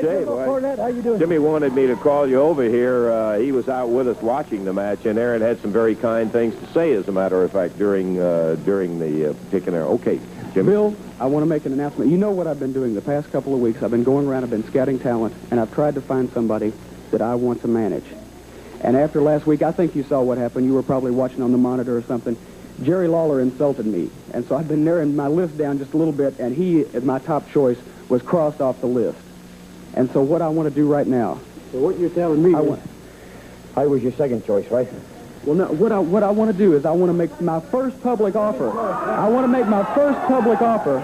shape. Cornette, how you doing? Jimmy wanted me to call you over here. He was out with us watching the match, and Aaron had some very kind things to say, as a matter of fact, during the particular. Okay, Jimmy. Bill, I want to make an announcement. You know what I've been doing the past couple of weeks. I've been going around, I've been scouting talent, and I've tried to find somebody that I want to manage. And after last week, I think you saw what happened. You were probably watching on the monitor or something. Jerry Lawler insulted me, and so I've been narrowing my list down just a little bit, and he, as my top choice, was crossed off the list. And so what I want to do right now... So what you're telling me is I was your second choice, right? Well, no, what I want to do is I want to make my first public offer. I want to make my first public offer.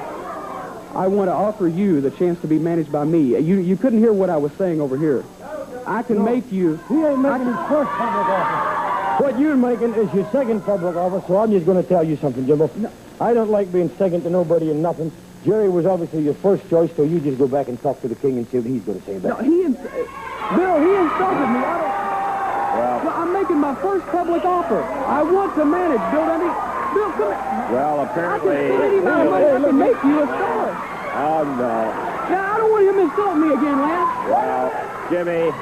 I want to offer you the chance to be managed by me. You couldn't hear what I was saying over here. I can make you... He ain't making his first public offer. What you're making is your second public offer, so I'm just going to tell you something, Jimbo. No. I don't like being second to nobody and nothing. Jerry was obviously your first choice, so you just go back and talk to the king and see what he's going to say about it. No, Bill, he insulted me. Well, I'm making my first public offer. I want to manage, Bill Dundee. Bill, come here. Well, apparently... I can spend any amount of money. I can make you a star. Oh, no. Now, I don't want him to insult me again, Lance. Well, Jimmy...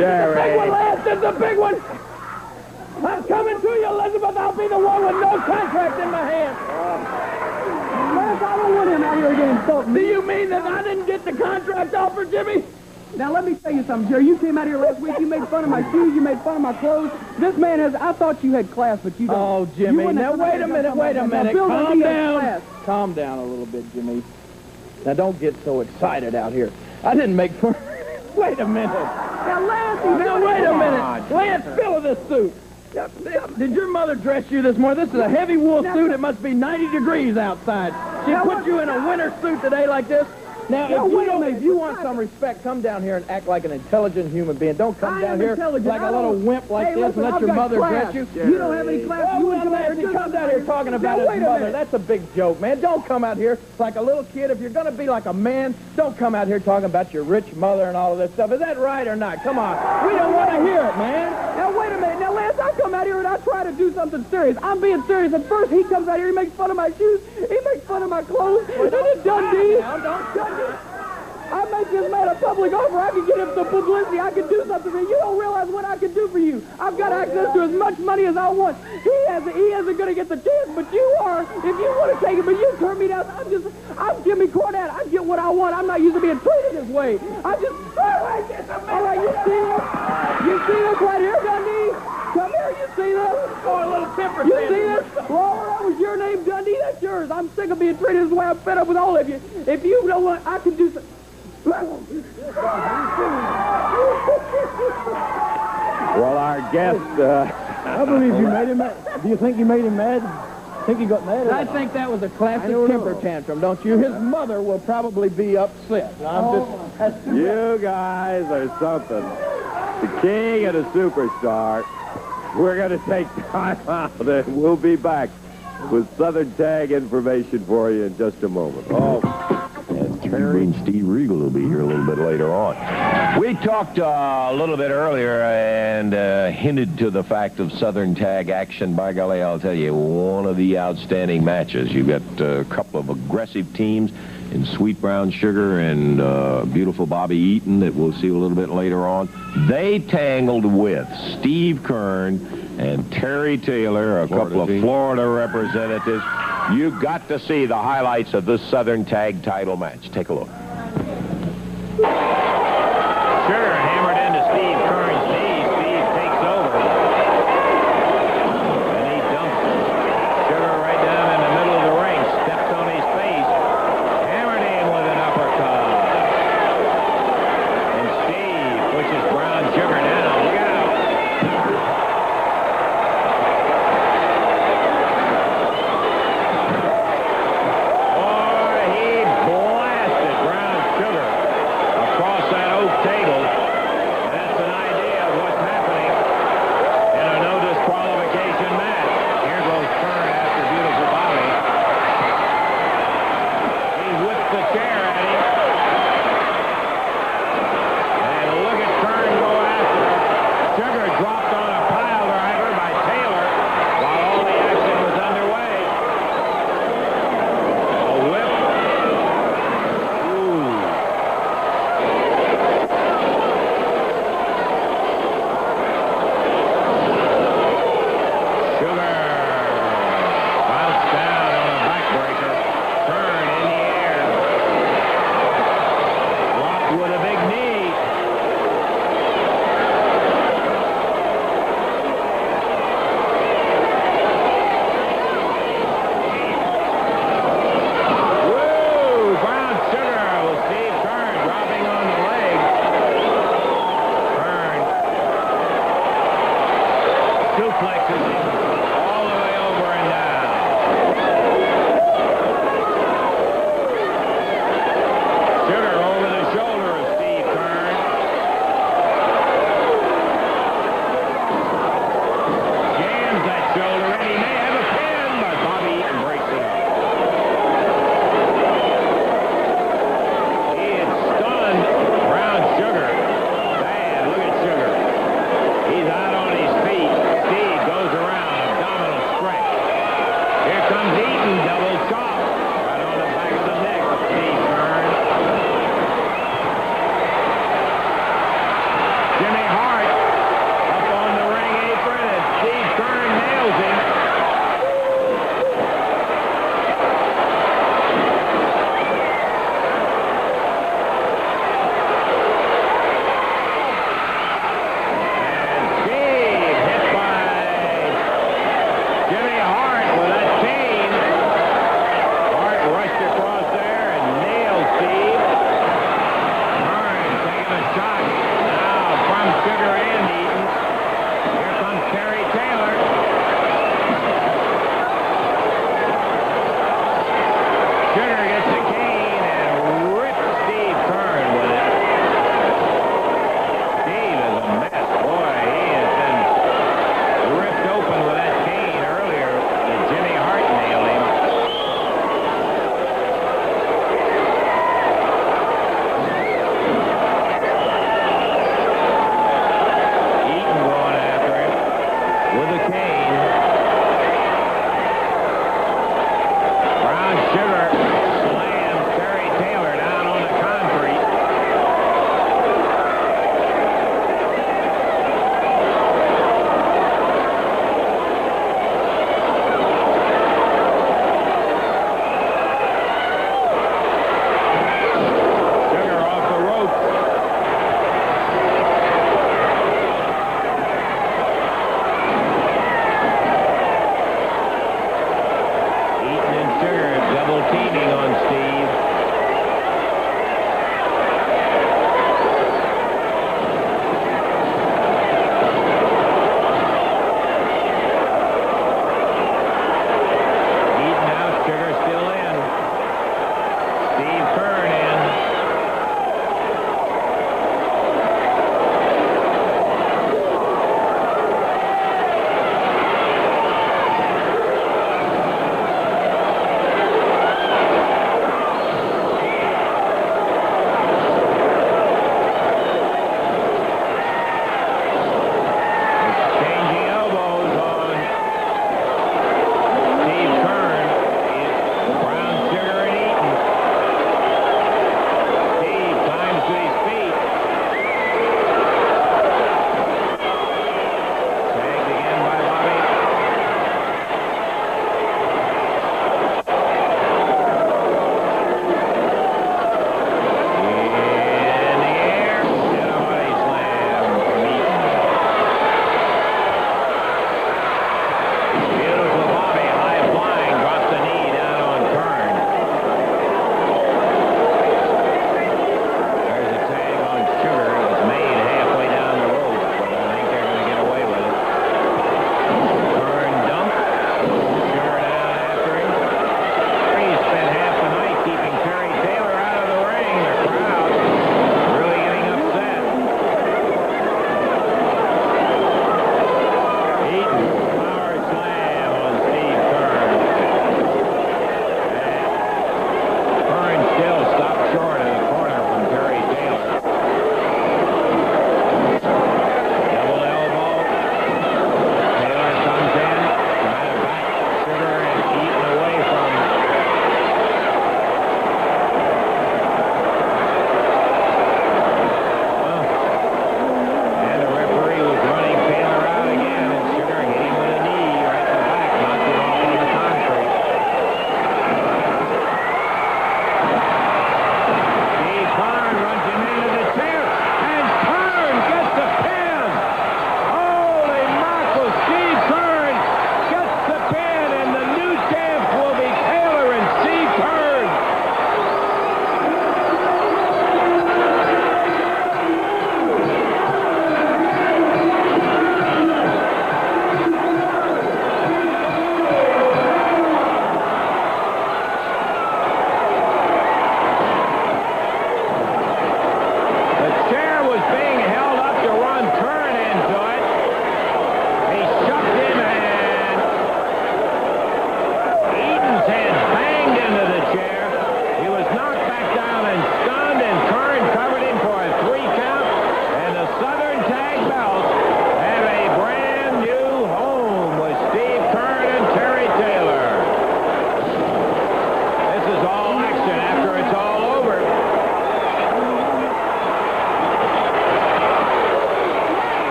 Jerry. This is a big one, Lance. This is a big one. I'm coming to you, Elizabeth. I'll be the one with no contract in my hand. Lance, I don't want him out here again insulting me. Do you mean that I didn't get the contract offer, Jimmy? Now, let me tell you something, Jerry. You came out here last week. You made fun of my shoes. You made fun of my clothes. This man has... I thought you had class, but you don't. Oh, Jimmy. Now, wait a minute. Now, Calm down. Calm down a little bit, Jimmy. Now, don't get so excited out here. I didn't make fun... Wait a minute. Now, Lance... Now, wait a minute. Lance, fill of this suit. Did your mother dress you this morning? This is a heavy wool suit. It must be 90 degrees outside. She put you in a winter suit today like this? Now, if you want some respect, come down here and act like an intelligent human being. Don't come down here like a little wimp like this and let your mother dress you. You don't have any class. You come down here talking about his mother. That's a big joke, man. Don't come out here like a little kid. If you're going to be like a man, don't come out here talking about your rich mother and all of this stuff. Is that right or not? Come on. We don't want to hear it, man. Now, wait a minute. Now, Lance, I come out here and I try to do something serious. I'm being serious. At first, he comes out here, he makes fun of my shoes, he makes fun of my clothes, and then Dundee. I make this man a public offer. I can get him some publicity. I can do something for you. You don't realize what I can do for you. I've got access to as much money as I want. He isn't going to get the chance, but you are. If you want to take it, but you turn me down. I'm Jimmy Cornette. I get what I want. I'm not used to being treated this way. All right, you see this? You see this right here, Dundee? Come here, you see this? Oh, a little temper. You see this? Lawler, that was your name, Dundee. That's yours. I'm sick of being treated this way. I'm fed up with all of you. If you don't want, I can do something. Well, our guest... I believe you made him mad. Do you think you made him mad? Think he got mad? I think that was a classic temper tantrum, don't you? His mother will probably be upset. You guys are something. The king and a superstar. We're going to take time out, and we'll be back with Southern Tag information for you in just a moment. Terry and Steve Regal will be here a little bit later on. We talked a little bit earlier and hinted to the fact of Southern Tag action. By golly, I'll tell you, one of the outstanding matches. You've got a couple of aggressive teams in Sweet Brown Sugar and beautiful Bobby Eaton that we'll see a little bit later on. They tangled with Steve Kern and Terry Taylor, a couple of Florida representatives. You've got to see the highlights of this Southern Tag title match. Take a look. Sugar hammered into Steve Kern's knee. Steve takes over. And he dumps Sugar right down in the middle of the ring. Steps on his face. Hammered in with an uppercut. And Steve pushes Brown Sugar down. Look out.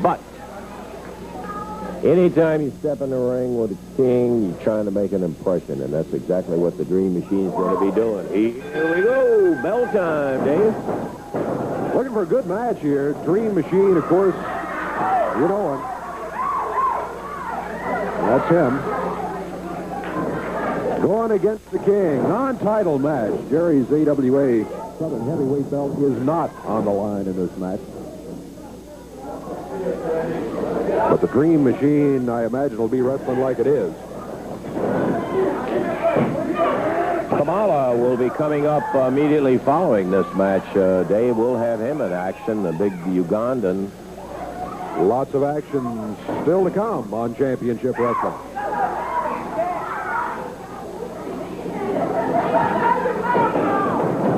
But anytime you step in the ring with a king, you're trying to make an impression, and that's exactly what the Dream Machine's going to be doing. Here we go. Bell time, Dave. Looking for a good match here. Dream Machine, of course, you know him. That's him. Going against the King. Non-title match. Jerry's AWA Southern Heavyweight belt is not on the line in this match. But the Dream Machine, I imagine, will be wrestling like it is. Kamala will be coming up immediately following this match. Dave will have him in action, the big Ugandan. Lots of action still to come on Championship Wrestling.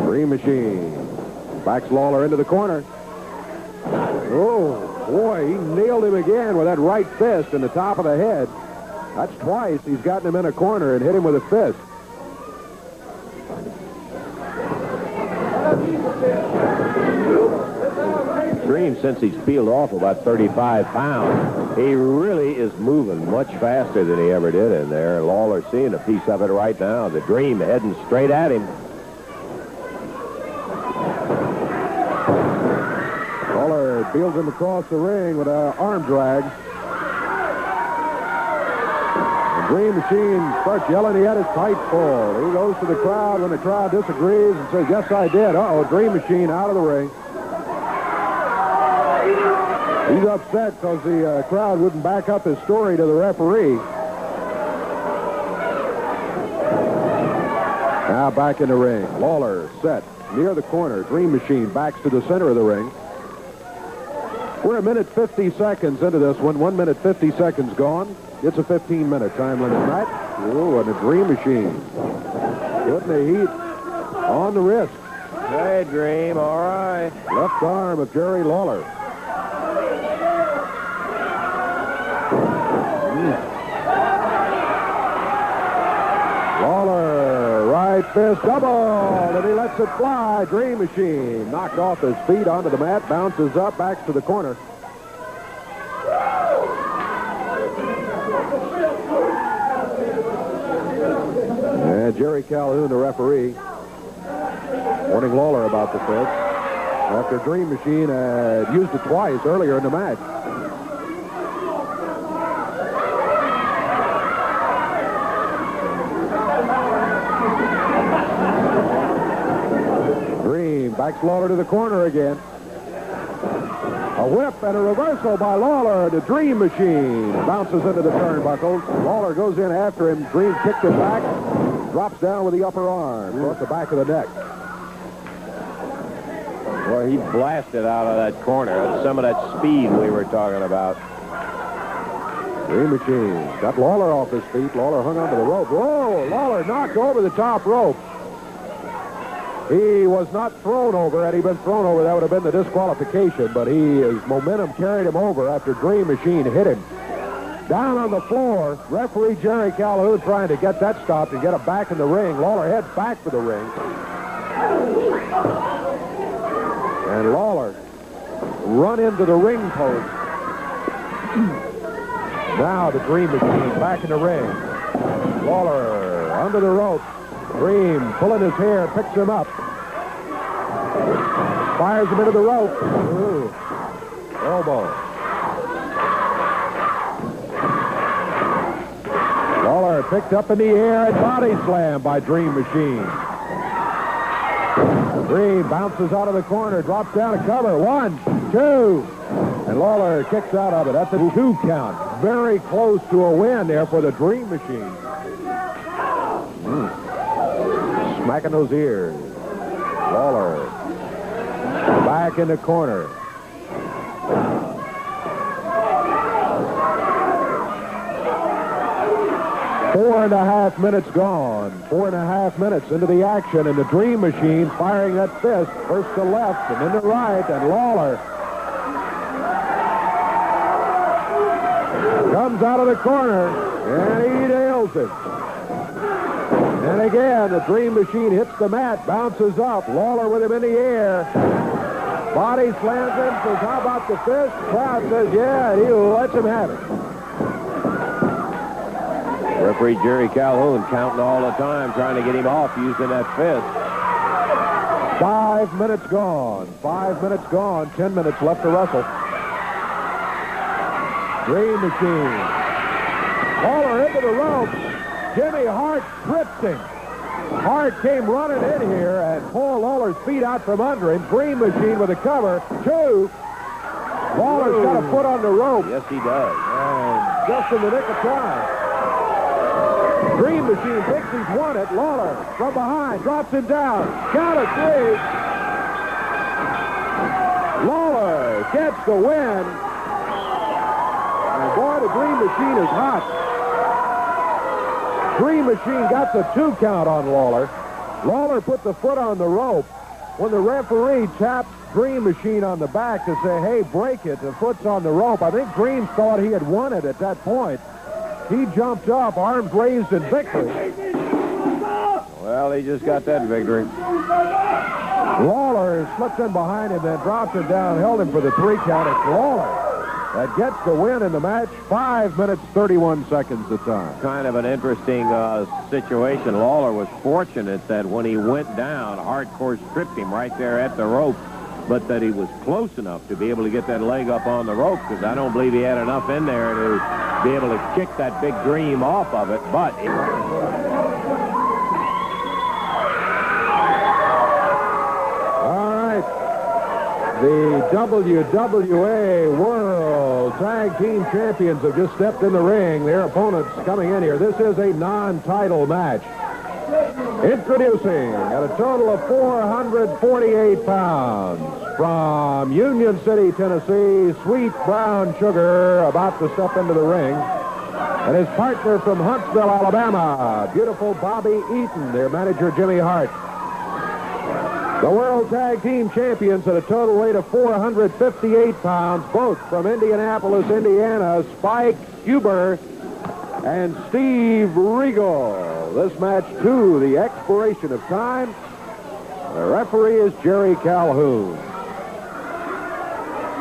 Dream Machine backs Lawler into the corner. Oh, boy, he nailed him again with that right fist in the top of the head. That's twice he's gotten him in a corner and hit him with a fist. Dream, since he's peeled off about 35 pounds, he really is moving much faster than he ever did in there. Lawler seeing a piece of it right now. The Dream heading straight at him. Lawler peels him across the ring with an arm drag. The Dream Machine starts yelling he had his tight full. He goes to the crowd when the crowd disagrees and says, yes, I did. Uh-oh, Dream Machine out of the ring. He's upset because the crowd wouldn't back up his story to the referee. Now back in the ring. Lawler set near the corner. Dream Machine backs to the center of the ring. We're a minute 50 seconds into this one. 1 minute 50 seconds gone. It's a 15-minute time limit match. Oh, and the Dream Machine putting the heat on the wrist. Hey, Dream, all right. Left arm of Jerry Lawler. Lawler, right fist double, and he lets it fly. Dream Machine knocked off his feet onto the mat, bounces up, backs to the corner. And Jerry Calhoun, the referee, warning Lawler about the fist after Dream Machine had used it twice earlier in the match. Dream backs Lawler to the corner again. A whip and a reversal by Lawler. The Dream Machine bounces into the turnbuckles. Lawler goes in after him. Dream kicked him back. Drops down with the upper arm. Across the back of the neck. Well, he blasted out of that corner. Some of that speed we were talking about. Dream Machine got Lawler off his feet. Lawler hung onto the rope. Whoa! Lawler knocked over the top rope. He was not thrown over. Had he been thrown over, that would have been the disqualification. But his momentum carried him over after Dream Machine hit him. Down on the floor, referee Jerry Calhoun trying to get that stopped and get him back in the ring. Lawler heads back for the ring. And Lawler run into the ring post. Now the Dream Machine back in the ring. Lawler under the rope. Dream pulling his hair, picks him up. Fires him into the rope. Ooh. Elbow. Lawler picked up in the air and body slam by Dream Machine. Dream bounces out of the corner, drops down to cover. 1, 2. And Lawler kicks out of it. That's a 2 count. Very close to a win there for the Dream Machine. Smacking those ears. Lawler back in the corner. Four and a half minutes gone. 4.5 minutes into the action, and the Dream Machine firing that fist first to left and then to right, and Lawler comes out of the corner, and he nails it. And again, the Dream Machine hits the mat, bounces up. Lawler with him in the air. Body slams him, says, how about the fist? Crowd says, yeah, and he lets him have it. Referee Jerry Calhoun counting all the time, trying to get him off using that fist. 5 minutes gone. 5 minutes gone. 10 minutes left to wrestle. Dream Machine. Lawler into the ropes. Jimmy Hart trips him. Hart came running in here and pulled Lawler's feet out from under him. Dream Machine with a cover. 2. Lawler's got a foot on the rope. Yes, he does. And just in the nick of time. Dream Machine thinks he's won it. Lawler from behind drops him down. Count of 3. Lawler gets the win. And boy, the Dream Machine is hot. Dream Machine got the 2 count on Lawler. Lawler put the foot on the rope. When the referee tapped Dream Machine on the back to say, hey, break it, the foot's on the rope, I think Dream thought he had won it at that point. He jumped up, arms raised in victory. Well, he just got that victory. Lawler slipped in behind him, then dropped him down, held him for the 3 count. It's Lawler that gets the win in the match. 5 minutes, 31 seconds the time. Kind of an interesting situation. Lawler was fortunate that when he went down, Hardcore stripped him right there at the rope, but that he was close enough to be able to get that leg up on the rope, because I don't believe he had enough in there to be able to kick that big Dream off of it. But all right, the WWA World Tag Team Champions have just stepped in the ring. Their opponents coming in here. This is a non-title match. Introducing, at a total of 448 pounds, from Union City, Tennessee, Sweet Brown Sugar, about to step into the ring. And his partner from Huntsville, Alabama, beautiful Bobby Eaton, their manager, Jimmy Hart. The World Tag Team Champions at a total weight of 458 pounds, both from Indianapolis, Indiana, Spike Huber and Steve Regal. This match to the expiration of time. The referee is Jerry Calhoun.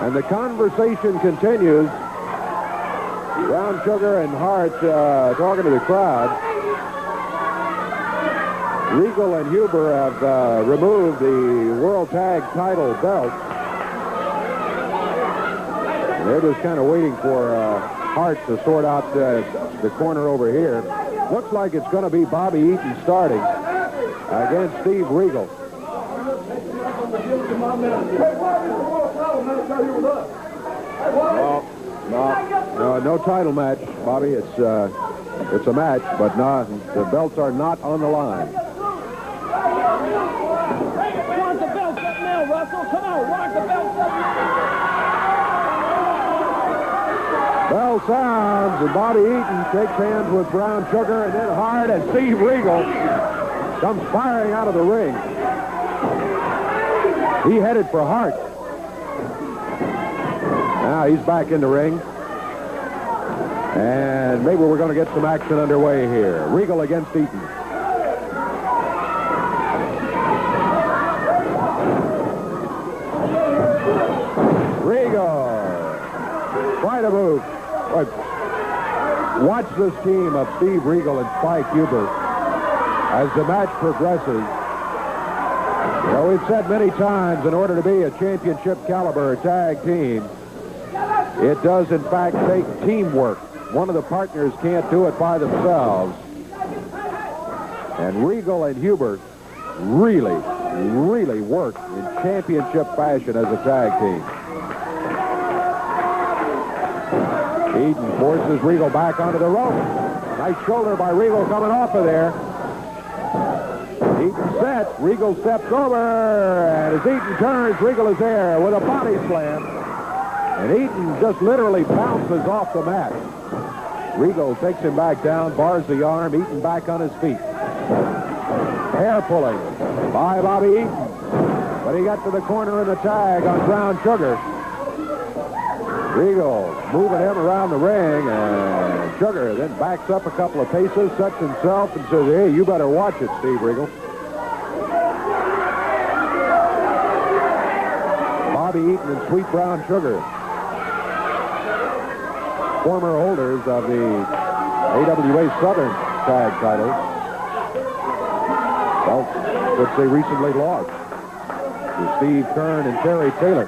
And the conversation continues. Brown Sugar and Hart talking to the crowd. Regal and Huber have removed the World Tag title belt. And they're just kind of waiting for Hart to sort out the corner over here. Looks like it's going to be Bobby Eaton starting against Steve Regal. No title match, Bobby. It's a match, but the belts are not on the line. Want the belts up now, Russell. Come on, want the belts up now. Bell sounds, and Bobby Eaton shakes hands with Brown Sugar, and then Hart and Steve Regal comes firing out of the ring. He headed for Hart. Now he's back in the ring. And maybe we're going to get some action underway here. Regal against Eaton. Regal. Quite a move. Watch this team of Steve Regal and Spike Huber as the match progresses. You know, we've said many times, in order to be a championship caliber tag team, it does in fact take teamwork. One of the partners can't do it by themselves. And Regal and Huber really work in championship fashion as a tag team. Eaton forces Regal back onto the rope. Nice shoulder by Regal coming off of there. Eaton set. Regal steps over. And as Eaton turns, Regal is there with a body slam. And Eaton just literally bounces off the mat. Regal takes him back down, bars the arm. Eaton back on his feet. Hair pulling by Bobby Eaton. But he got to the corner in the tag on Brown Sugar. Regal moving him around the ring, and Sugar then backs up a couple of paces, sets himself, and says, hey, you better watch it, Steve Regal. Bobby Eaton and Sweet Brown Sugar, former holders of the AWA Southern tag titles. Well, which they recently lost to Steve Kern and Terry Taylor.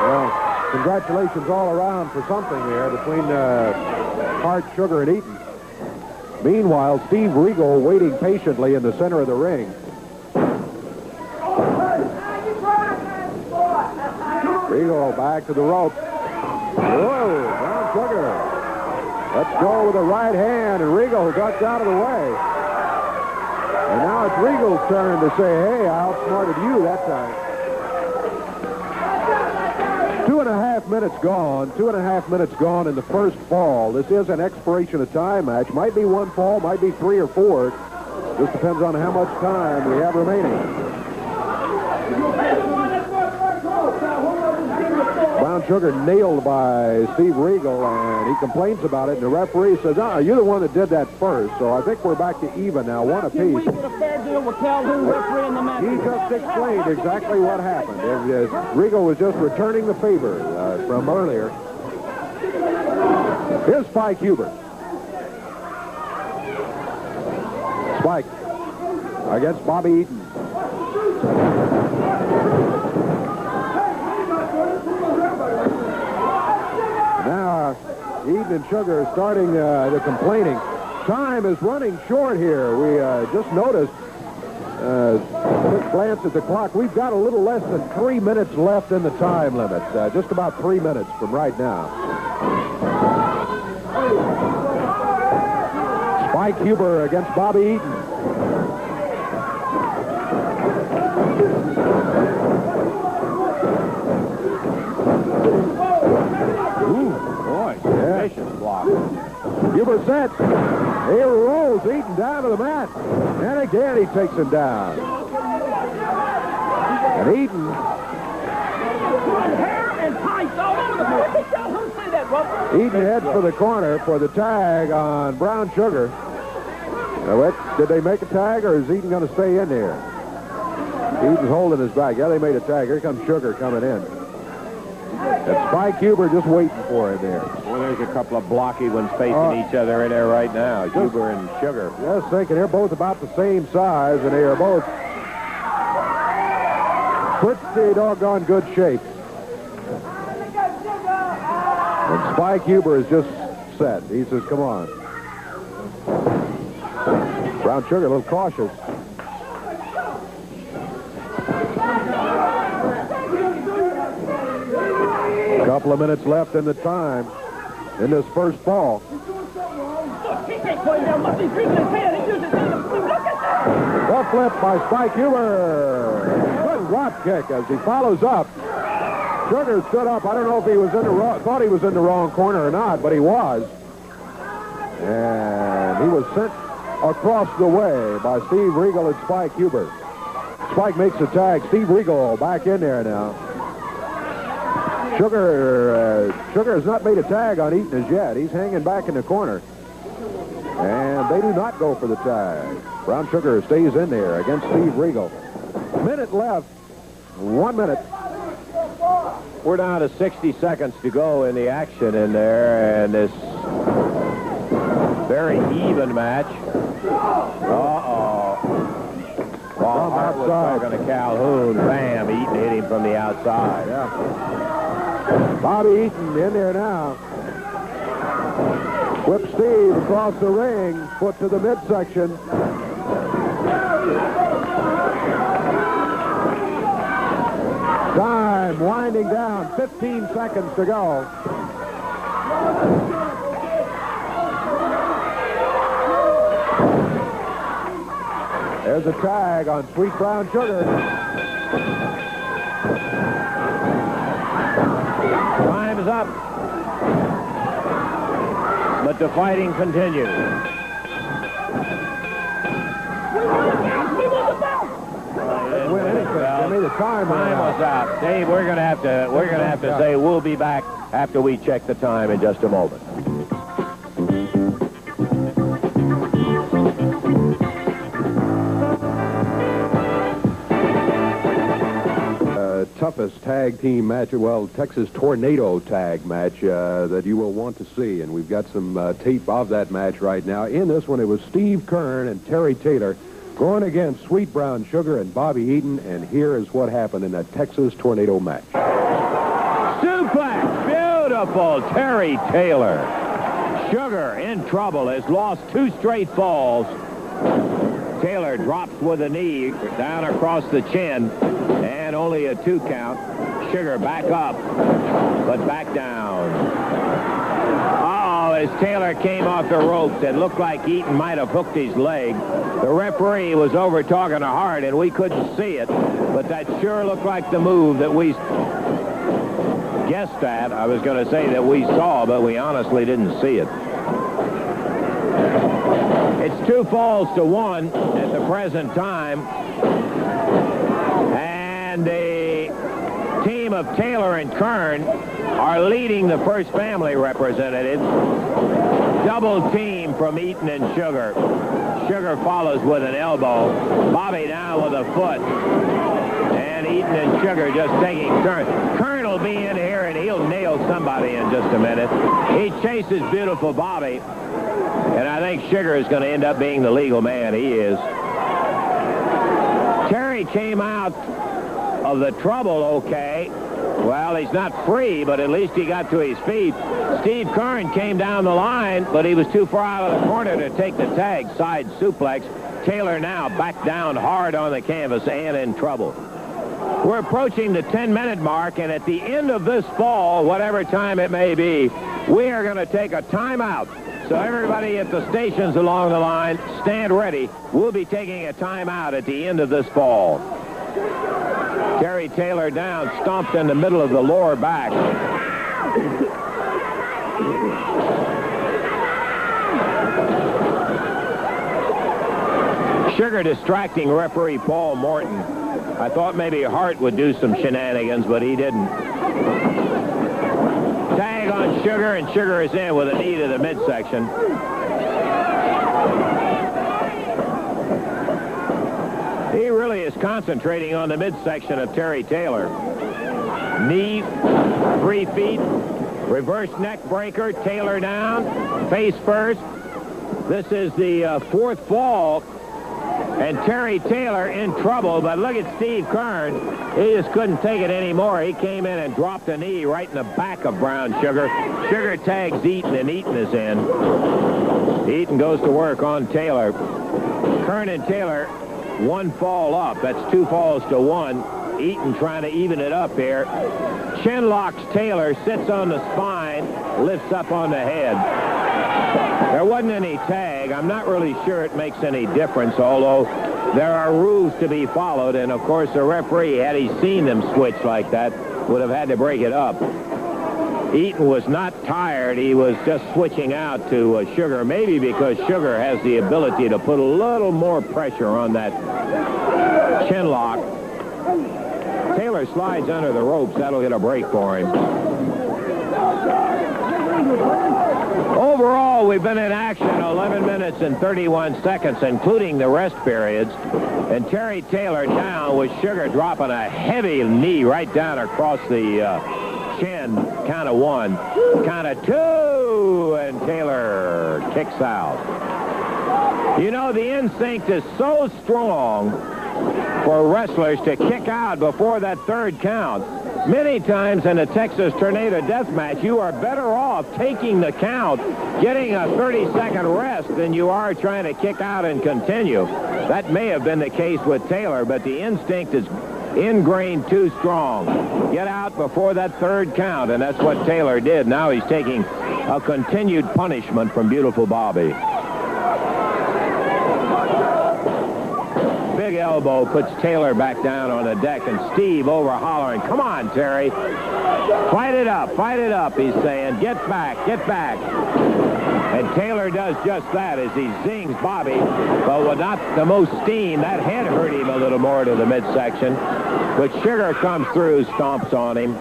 Well, congratulations all around for something there between Hart, Sugar, and Eaton. Meanwhile, Steve Regal waiting patiently in the center of the ring. Regal back to the rope. Whoa, Brown Sugar. Let's go with the right hand, and Regal ducked out of the way. And now it's Regal's turn to say, hey, I outsmarted you that time. 2.5 minutes gone. 2.5 minutes gone in the first fall. This is an expiration of time match. Might be one fall, might be 3 or 4. Just depends on how much time we have remaining. Brown Sugar nailed by Steve Regal, and he complains about it, and the referee says, you're the one that did that first, so I think we're back to even now, one apiece. We get a fair deal with Calhoun refereeing the match. He just explained exactly what happened. Regal was just returning the favor from earlier. Here's Spike Huber. Spike against Bobby Eaton. Now, Eaton and Sugar are starting the complaining. Time is running short here. We just noticed, quick glance at the clock, we've got a little less than 3 minutes left in the time limit. Just about 3 minutes from right now. Spike Huber against Bobby Eaton. Vicious block. Huber set. He rolls Eaton down to the mat. And again he takes him down. And Eaton. Eaton heads for the corner for the tag on Brown Sugar. Now, did they make a tag, or is Eaton going to stay in there? Eaton's holding his back. Yeah, they made a tag. Here comes Sugar coming in. And Spike Huber just waiting for him there. Well, there's a couple of blocky ones facing each other in there right now. Huber and Sugar. Just thinking they're both about the same size, and they are both pretty doggone good shape. And Spike Huber is just set. He says, come on. Brown Sugar a little cautious. A couple of minutes left in the time in this first fall. The flip by Spike Huber. Good drop kick as he follows up. Sugar stood up. I don't know if he was in the wrong, thought he was in the wrong corner or not, but he was. And he was sent across the way by Steve Regal and Spike Huber. Spike makes the tag. Steve Regal back in there now. Sugar has not made a tag on Eaton as yet. He's hanging back in the corner. And they do not go for the tag. Brown Sugar stays in there against Steve Regal. Minute left. 1 minute. We're down to 60 seconds to go in the action in there, and this very even match. Uh-oh. While Hart was talking to Calhoun, bam, Eaton hit him from the outside. Yeah. Bobby Eaton in there now. Whip Steve across the ring, foot to the midsection. Time winding down, 15 seconds to go. There's a tag on Sweet Brown Sugar. Time is up. But the fighting continues. Win anything. Give me the time was out. Dave, we're gonna have to say we'll be back after we check the time in just a moment. tag team match, well, Texas Tornado tag match that you will want to see. And we've got some tape of that match right now. In this one, it was Steve Kern and Terry Taylor going against Sweet Brown Sugar and Bobby Eaton. And here is what happened in that Texas Tornado match. Suplex. Beautiful. Terry Taylor. Sugar in trouble, has lost 2 straight falls. Taylor drops with a knee down across the chin, and only a 2 count. Sugar back up, but back down. Uh-oh, as Taylor came off the ropes, it looked like Eaton might have hooked his leg. The referee was over talking to Hart, and we couldn't see it, but that sure looked like the move that we guessed at. I was going to say that we saw, but we honestly didn't see it. It's 2 falls to 1 at the present time. And the team of Taylor and Kern are leading the first family representative. Double team from Eaton and Sugar. Sugar follows with an elbow. Bobby down with a foot. And Eaton and Sugar just taking turns. Kern will be in here and he'll nail somebody in just a minute. He chases beautiful Bobby. And I think Sugar is going to end up being the legal man. He is. Terry came out of the trouble okay. Well, he's not free, but at least he got to his feet. Steve Kern came down the line, but he was too far out of the corner to take the tag. Side suplex. Taylor now back down hard on the canvas and in trouble. We're approaching the 10-minute mark, and at the end of this fall, whatever time it may be, we are going to take a timeout. So everybody at the stations along the line, stand ready. We'll be taking a timeout at the end of this fall. Terry Taylor down, stomped in the middle of the lower back. Sugar distracting referee Paul Morton. I thought maybe Hart would do some shenanigans, but he didn't. Tag on Sugar, and Sugar is in with a knee to the midsection. He really is concentrating on the midsection of Terry Taylor. Knee, 3 feet, reverse neck breaker, Taylor down, face first. This is the 4th fall, and Terry Taylor in trouble, but look at Steve Kern. He just couldn't take it anymore. He came in and dropped a knee right in the back of Brown Sugar. Sugar tags Eaton, and Eaton is in. Eaton goes to work on Taylor. Kern and Taylor, 1 fall up. That's 2 falls to 1. Eaton trying to even it up here. Chin locks Taylor, sits on the spine, lifts up on the head. There wasn't any tag. I'm not really sure it makes any difference, although there are rules to be followed, and of course the referee, had he seen them switch like that, would have had to break it up. Eaton was not tired. He was just switching out to Sugar, maybe because Sugar has the ability to put a little more pressure on that chin lock. Taylor slides under the ropes. That'll get a break for him. Overall, we've been in action 11 minutes and 31 seconds, including the rest periods. And Terry Taylor down with Sugar dropping a heavy knee right down across the chin. Count of 1, count of 2, and Taylor kicks out. You know, the instinct is so strong for wrestlers to kick out before that 3rd count. Many times in a Texas Tornado death match, you are better off taking the count, getting a 30-second rest, than you are trying to kick out and continue. That may have been the case with Taylor, but the instinct is ingrained too strong. Get out before that 3rd count, and that's what Taylor did. Now he's taking a continued punishment from beautiful Bobby. Big elbow puts Taylor back down on the deck, and Steve over hollering, "Come on, Terry. Fight it up, he's saying. Get back, get back." And Taylor does just that as he zings Bobby, but with not the most steam. That head hurt him a little more to the midsection. But Sugar comes through, stomps on him.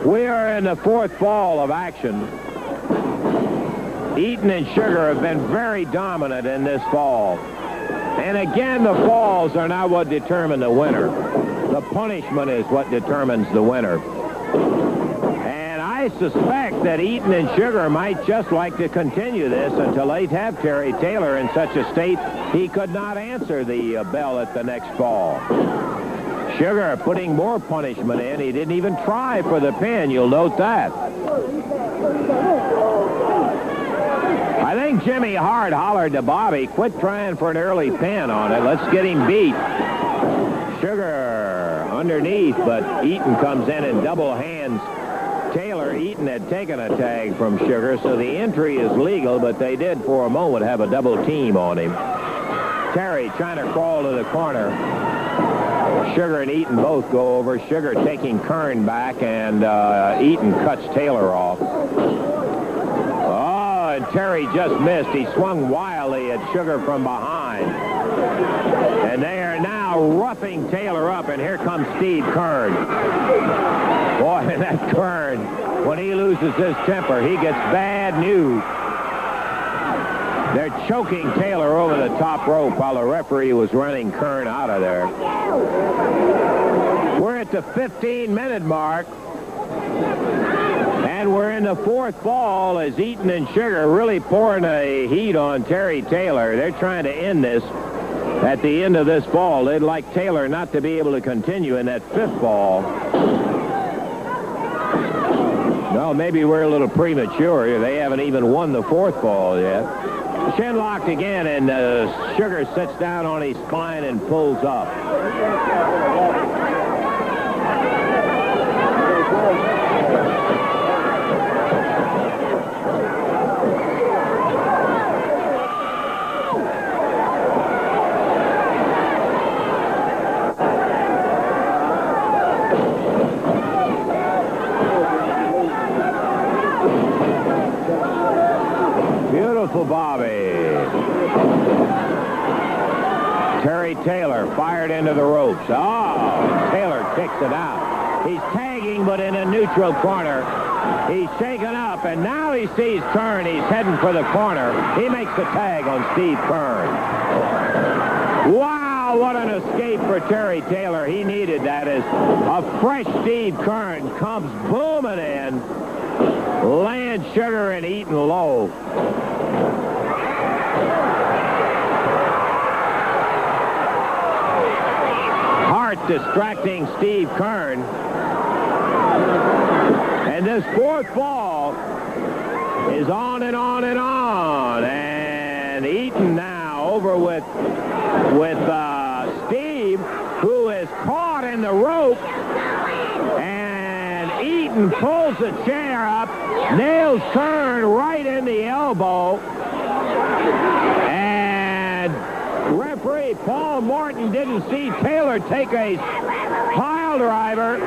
We are in the 4th fall of action. Eaton and Sugar have been very dominant in this fall. And again, the falls are not what determine the winner. The punishment is what determines the winner. And I suspect that Eaton and Sugar might just like to continue this until they'd have Terry Taylor in such a state he could not answer the bell at the next ball. Sugar putting more punishment in. He didn't even try for the pin. You'll note that. I think Jimmy Hart hollered to Bobby, quit trying for an early pin on it. Let's get him beat. Sugar underneath, but Eaton comes in double hands Taylor. Eaton had taken a tag from Sugar, so the entry is legal, but they did for a moment have a double team on him. Terry trying to crawl to the corner. Sugar and Eaton both go over. Sugar taking Kern back, and Eaton cuts Taylor off. Oh, and Terry just missed. He swung wildly at Sugar from behind. And they are now roughing Taylor up, and here comes Steve Kern. Boy, that Kern, when he loses his temper, he gets bad news. They're choking Taylor over the top rope while the referee was running Kern out of there. We're at the 15-minute mark. And we're in the fourth ball as Eaton and Sugar really pouring a heat on Terry Taylor. They're trying to end this at the end of this ball. They'd like Taylor not to be able to continue in that fifth ball. Well, maybe we're a little premature. They haven't even won the fourth ball yet. Shin locked again, and Sugar sits down on his spine and pulls up. Bobby. Terry Taylor fired into the ropes. Oh, Taylor kicks it out. He's tagging, but in a neutral corner. He's shaken up, and now he sees Kern. He's heading for the corner. He makes the tag on Steve Kern. Wow, what an escape for Terry Taylor. He needed that as a fresh Steve Kern comes booming in. Lands Sugar and Eaton low. Hart distracting Steve Kern. And this fourth ball is on and on and on. And Eaton now over with Steve, who is caught in the rope. And Eaton pulls the chair up, nails Kern right in the elbow. And referee Paul Morton didn't see Taylor take a pile driver.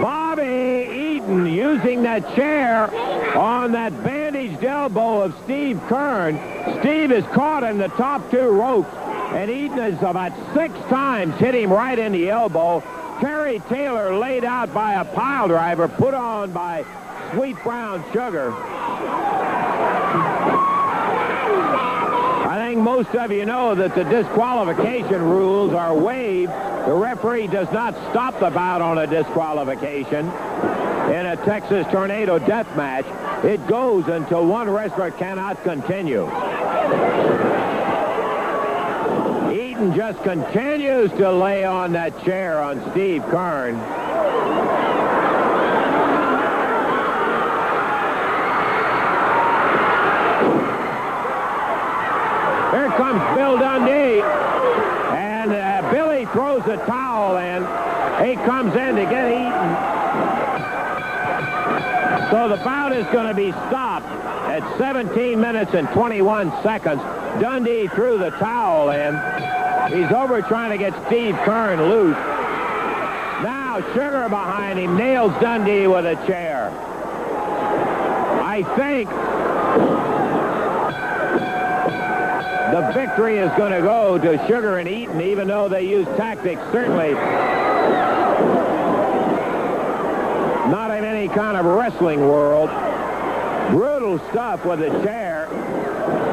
Bobby Eaton using that chair on that bandaged elbow of Steve Kern. Steve is caught in the top two ropes, and Eaton has about 6 times hit him right in the elbow. Terry Taylor laid out by a pile driver put on by Sweet Brown Sugar. I think most of you know that the disqualification rules are waived. The referee does not stop the bout on a disqualification. In a Texas Tornado death match, it goes until one wrestler cannot continue. Eaton just continues to lay on that chair on Steve Kern. Here comes Bill Dundee, and Billy throws a towel in. He comes in to get Eaton. So the bout is going to be stopped at 17 minutes and 21 seconds. Dundee threw the towel in. He's over trying to get Steve Kern loose. Now Sugar behind him nails Dundee with a chair. I think the victory is going to go to Sugar and Eaton, even though they use tactics certainly not in any kind of wrestling world. Brutal stuff with a chair.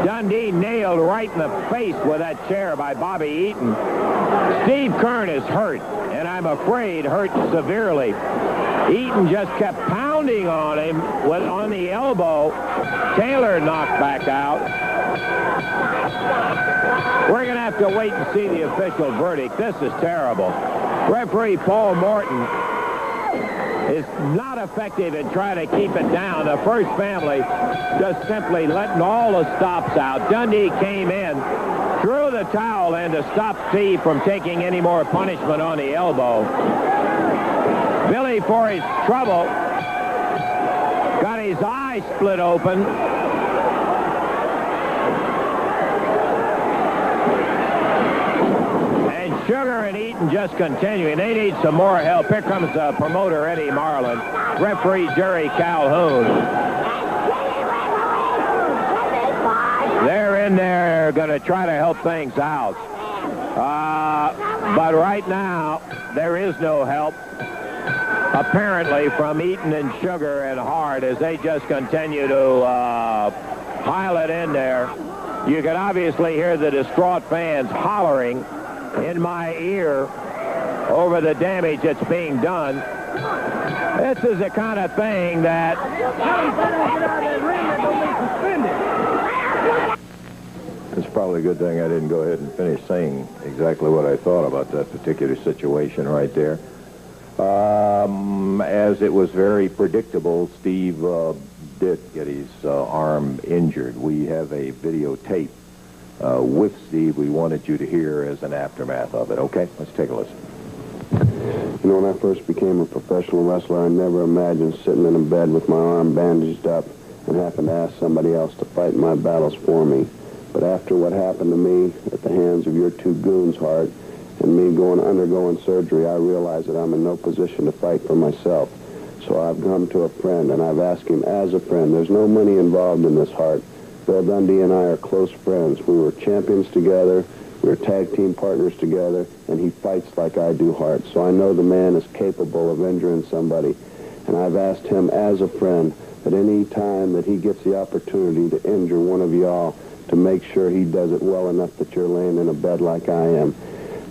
Dundee nailed right in the face with that chair by Bobby Eaton. Steve Kern is hurt, and I'm afraid hurt severely. Eaton just kept pounding on him on the elbow. Taylor knocked back out. We're going to have to wait and see the official verdict. This is terrible. Referee Paul Morton is not effective in trying to keep it down. The First Family just simply letting all the stops out. Dundee came in, threw the towel in to stop Steve from taking any more punishment on the elbow. Billy, for his trouble, got his eye split open. And Sugar and Eaton just continuing. They need some more help. Here comes promoter Eddie Marlin, referee Jerry Calhoun. They're in there going to try to help things out. But right now, there is no help, apparently, from Eaton and Sugar and Hart as they just continue to pile it in there. You can obviously hear the distraught fans hollering in my ear over the damage that's being done. This is the kind of thing that... It's probably a good thing I didn't go ahead and finish saying exactly what I thought about that particular situation right there. As it was very predictable, Steve did get his arm injured. We have a videotape with Steve we wanted you to hear as an aftermath of it. Okay, let's take a listen. You know, when I first became a professional wrestler, I never imagined sitting in a bed with my arm bandaged up and having to ask somebody else to fight my battles for me. But after what happened to me at the hands of your two goons, Hart, and me undergoing surgery, I realized that I'm in no position to fight for myself. So I've come to a friend, and I've asked him as a friend. There's no money involved in this, Hart. Bill Dundee and I are close friends. We were champions together. We were tag team partners together, and he fights like I do, Hart. So I know the man is capable of injuring somebody. And I've asked him as a friend that any time that he gets the opportunity to injure one of y'all, to make sure he does it well enough that you're laying in a bed like I am.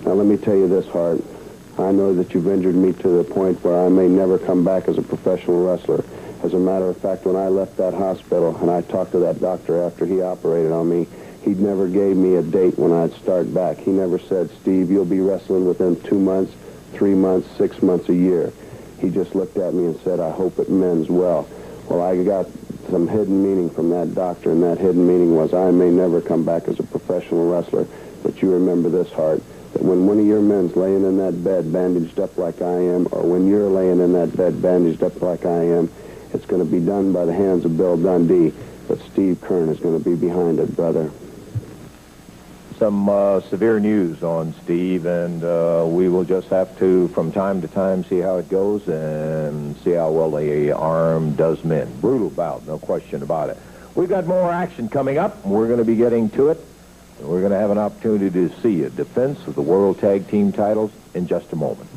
Now, let me tell you this, Hart. I know that you've injured me to the point where I may never come back as a professional wrestler. As a matter of fact, when I left that hospital and I talked to that doctor after he operated on me, he never gave me a date when I'd start back. He never said, Steve, you'll be wrestling within 2 months, 3 months, 6 months, a year. He just looked at me and said, I hope it mends well. Well, I got some hidden meaning from that doctor, and that hidden meaning was I may never come back as a professional wrestler. But you remember this, Hart, that when one of your men's laying in that bed bandaged up like I am, or when you're laying in that bed bandaged up like I am, it's going to be done by the hands of Bill Dundee, but Steve Kern is going to be behind it, brother. Some severe news on Steve, and we will just have to, from time to time, see how it goes and see how well the arm does mend. Brutal bout, no question about it. We've got more action coming up. We're going to be getting to it. And we're going to have an opportunity to see a defense of the World Tag Team titles in just a moment.